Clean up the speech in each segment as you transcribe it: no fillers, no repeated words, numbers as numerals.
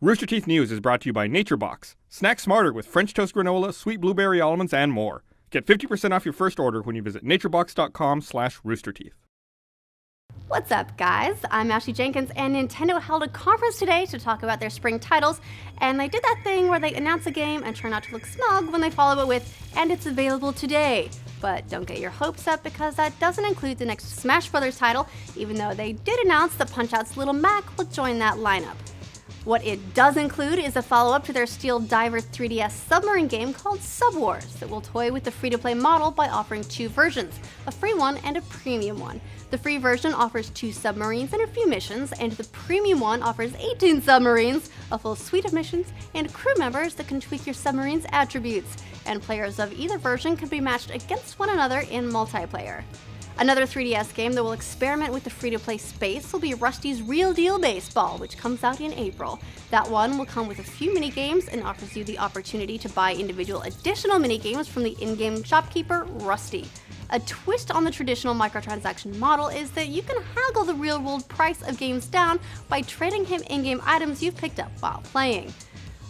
Rooster Teeth News is brought to you by NatureBox. Snack smarter with French toast granola, sweet blueberry almonds, and more. Get 50% off your first order when you visit naturebox.com/roosterteeth. What's up, guys? I'm Ashley Jenkins, and Nintendo held a conference today to talk about their spring titles, and they did that thing where they announce a game and try not to look smug when they follow it with, "and it's available today." But don't get your hopes up, because that doesn't include the next Smash Bros. Title, even though they did announce that Punch-Out's Little Mac will join that lineup. What it does include is a follow-up to their Steel Diver 3DS submarine game called Sub Wars that will toy with the free-to-play model by offering two versions, a free one and a premium one. The free version offers 2 submarines and a few missions, and the premium one offers 18 submarines, a full suite of missions, and crew members that can tweak your submarine's attributes, and players of either version can be matched against one another in multiplayer. Another 3DS game that will experiment with the free-to-play space will be Rusty's Real Deal Baseball, which comes out in April. That one will come with a few minigames and offers you the opportunity to buy individual additional minigames from the in-game shopkeeper, Rusty. A twist on the traditional microtransaction model is that you can haggle the real-world price of games down by trading him in-game items you've picked up while playing.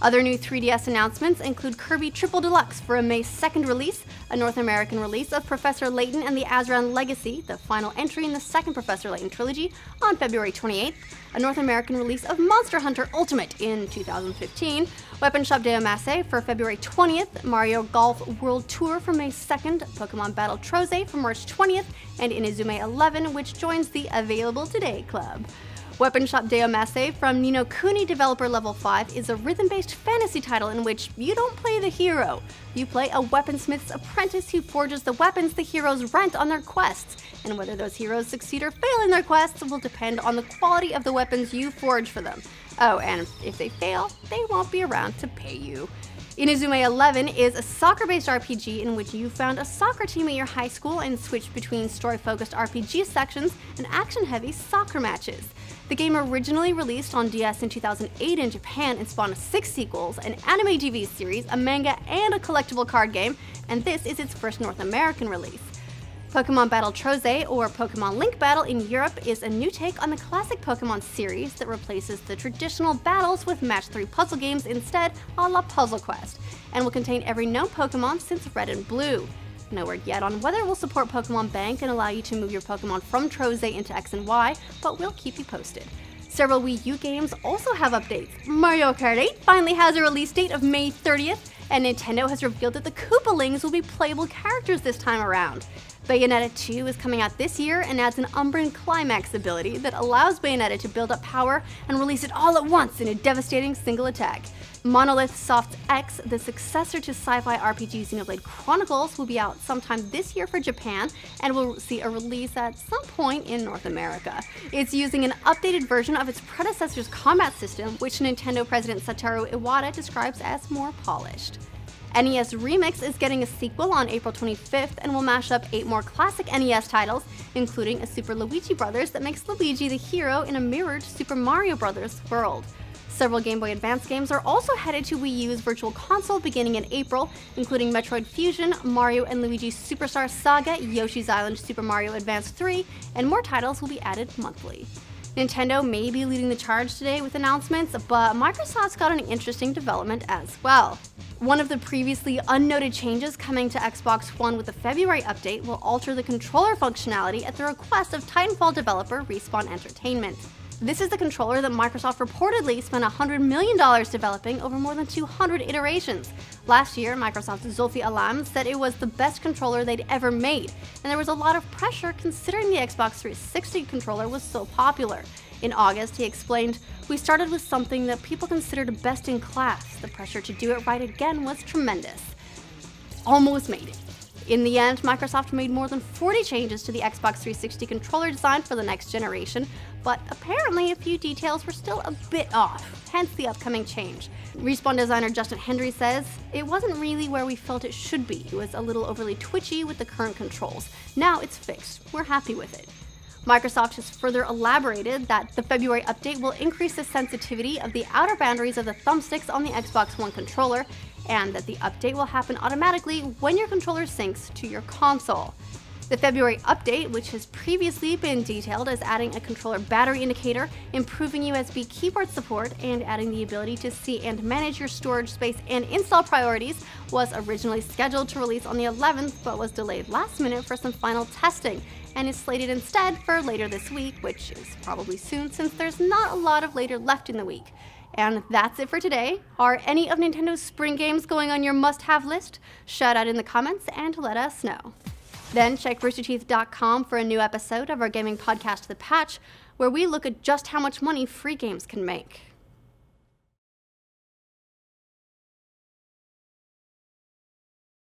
Other new 3DS announcements include Kirby Triple Deluxe for a May 2nd release, a North American release of Professor Layton and the Azran Legacy, the final entry in the second Professor Layton trilogy, on February 28th, a North American release of Monster Hunter Ultimate in 2015, Weapon Shop Deomasse for February 20th, Mario Golf World Tour for May 2nd, Pokemon Battle Troze for March 20th, and Inazuma 11, which joins the Available Today Club. Weapon Shop Deomasse from Ni no Kuni Developer Level 5 is a rhythm-based fantasy title in which you don't play the hero. You play a weaponsmith's apprentice who forges the weapons the heroes rent on their quests, and whether those heroes succeed or fail in their quests will depend on the quality of the weapons you forge for them. Oh, and if they fail, they won't be around to pay you. Inazuma 11 is a soccer-based RPG in which you found a soccer team at your high school and switched between story-focused RPG sections and action-heavy soccer matches. The game originally released on DS in 2008 in Japan and spawned 6 sequels, an anime TV series, a manga, and a collectible card game, and this is its first North American release. Pokemon Battle Troze, or Pokemon Link Battle in Europe, is a new take on the classic Pokemon series that replaces the traditional battles with Match 3 puzzle games instead, a la Puzzle Quest, and will contain every known Pokemon since Red and Blue. No word yet on whether it will support Pokemon Bank and allow you to move your Pokemon from Troze into X and Y, but we'll keep you posted. Several Wii U games also have updates. Mario Kart 8 finally has a release date of May 30th, and Nintendo has revealed that the Koopalings will be playable characters this time around. Bayonetta 2 is coming out this year and adds an Umbran Climax ability that allows Bayonetta to build up power and release it all at once in a devastating single attack. Monolith Soft's X, the successor to sci-fi RPG Xenoblade Chronicles, will be out sometime this year for Japan and will see a release at some point in North America. It's using an updated version of its predecessor's combat system, which Nintendo President Satoru Iwata describes as more polished. NES Remix is getting a sequel on April 25th and will mash up 8 more classic NES titles, including a Super Luigi Brothers that makes Luigi the hero in a mirrored Super Mario Bros. World. Several Game Boy Advance games are also headed to Wii U's Virtual Console beginning in April, including Metroid Fusion, Mario & Luigi Superstar Saga, Yoshi's Island Super Mario Advance 3, and more titles will be added monthly. Nintendo may be leading the charge today with announcements, but Microsoft's got an interesting development as well. One of the previously unnoted changes coming to Xbox One with the February update will alter the controller functionality at the request of Titanfall developer Respawn Entertainment. This is the controller that Microsoft reportedly spent $100 million developing over more than 200 iterations. Last year, Microsoft's Zulfi Alam said it was the best controller they'd ever made, and there was a lot of pressure considering the Xbox 360 controller was so popular. In August, he explained, "We started with something that people considered best in class. The pressure to do it right again was tremendous." Almost made it. In the end, Microsoft made more than 40 changes to the Xbox 360 controller design for the next generation, but apparently a few details were still a bit off, hence the upcoming change. Respawn designer Justin Hendry says, "It wasn't really where we felt it should be. It was a little overly twitchy with the current controls. Now it's fixed. We're happy with it." Microsoft has further elaborated that the February update will increase the sensitivity of the outer boundaries of the thumbsticks on the Xbox One controller, and that the update will happen automatically when your controller syncs to your console. The February update, which has previously been detailed as adding a controller battery indicator, improving USB keyboard support, and adding the ability to see and manage your storage space and install priorities, was originally scheduled to release on the 11th, but was delayed last minute for some final testing, and is slated instead for later this week, which is probably soon since there's not a lot of later left in the week. And that's it for today. Are any of Nintendo's spring games going on your must-have list? Shout out in the comments and let us know. Then check roosterteeth.com for a new episode of our gaming podcast, The Patch, where we look at just how much money free games can make.